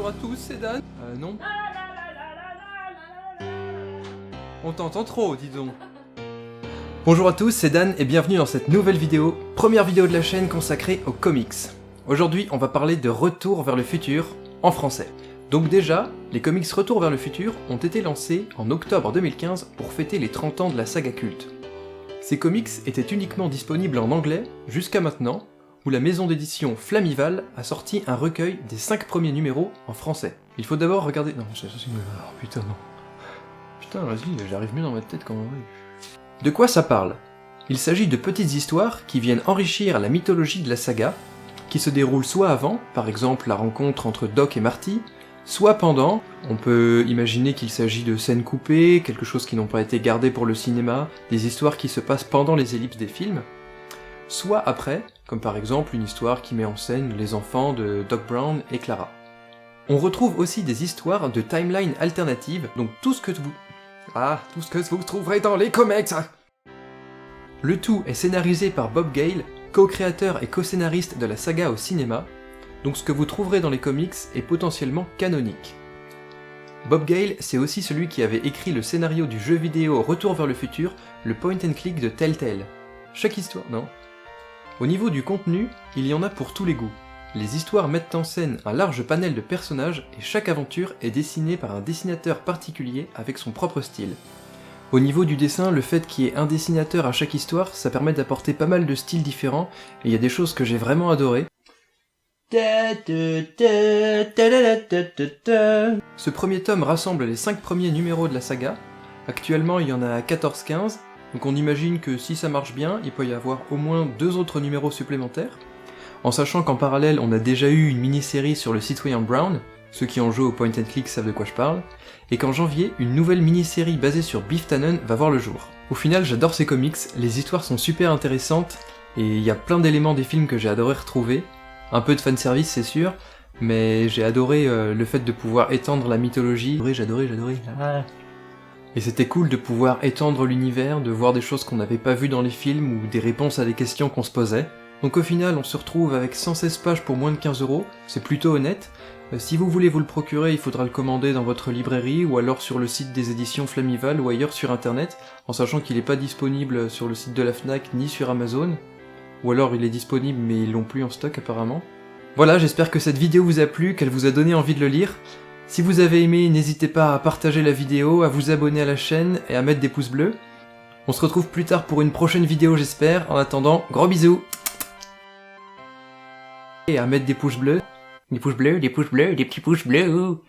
Bonjour à tous, c'est Dan. Non. On t'entend trop, dis donc. Bonjour à tous, c'est Dan et bienvenue dans cette nouvelle vidéo, première vidéo de la chaîne consacrée aux comics. Aujourd'hui, on va parler de Retour vers le futur, en français. Donc déjà, les comics Retour vers le futur ont été lancés en octobre 2015 pour fêter les 30 ans de la saga culte. Ces comics étaient uniquement disponibles en anglais jusqu'à maintenant, où la maison d'édition Flamival a sorti un recueil des 5 premiers numéros en français. Il faut d'abord regarder... Non, c'est... Oh, putain, non. Putain, vas-y, j'arrive mieux dans ma tête quand même. De quoi ça parle? Il s'agit de petites histoires qui viennent enrichir la mythologie de la saga, qui se déroulent soit avant, par exemple la rencontre entre Doc et Marty, soit pendant, on peut imaginer qu'il s'agit de scènes coupées, quelque chose qui n'ont pas été gardées pour le cinéma, des histoires qui se passent pendant les ellipses des films, soit après, comme par exemple une histoire qui met en scène les enfants de Doc Brown et Clara. On retrouve aussi des histoires de timeline alternatives, donc tout ce que vous trouverez dans les comics. Le tout est scénarisé par Bob Gale, co-créateur et co-scénariste de la saga au cinéma, donc ce que vous trouverez dans les comics est potentiellement canonique. Bob Gale, c'est aussi celui qui avait écrit le scénario du jeu vidéo Retour vers le futur, le point and click de Telltale. Chaque histoire, non? Au niveau du contenu, il y en a pour tous les goûts. Les histoires mettent en scène un large panel de personnages et chaque aventure est dessinée par un dessinateur particulier avec son propre style. Au niveau du dessin, le fait qu'il y ait un dessinateur à chaque histoire, ça permet d'apporter pas mal de styles différents, et il y a des choses que j'ai vraiment adorées. Ce premier tome rassemble les 5 premiers numéros de la saga. Actuellement, il y en a 14-15, donc on imagine que si ça marche bien, il peut y avoir au moins 2 autres numéros supplémentaires. En sachant qu'en parallèle, on a déjà eu une mini-série sur le citoyen Brown, ceux qui ont joué au point and click savent de quoi je parle, et qu'en janvier, une nouvelle mini-série basée sur Biff Tannen va voir le jour. Au final, j'adore ces comics, les histoires sont super intéressantes, et il y a plein d'éléments des films que j'ai adoré retrouver. Un peu de fanservice, c'est sûr, mais j'ai adoré le fait de pouvoir étendre la mythologie. J'adorais. Et c'était cool de pouvoir étendre l'univers, de voir des choses qu'on n'avait pas vues dans les films, ou des réponses à des questions qu'on se posait. Donc au final, on se retrouve avec 116 pages pour moins de 15€, c'est plutôt honnête. Si vous voulez vous le procurer, il faudra le commander dans votre librairie, ou alors sur le site des éditions Flamival, ou ailleurs sur internet, en sachant qu'il n'est pas disponible sur le site de la Fnac, ni sur Amazon. Ou alors il est disponible, mais ils l'ont plus en stock apparemment. Voilà, j'espère que cette vidéo vous a plu, qu'elle vous a donné envie de le lire. Si vous avez aimé, n'hésitez pas à partager la vidéo, à vous abonner à la chaîne, et à mettre des pouces bleus. On se retrouve plus tard pour une prochaine vidéo j'espère, en attendant, gros bisous. Et à mettre des pouces bleus, des petits pouces bleus.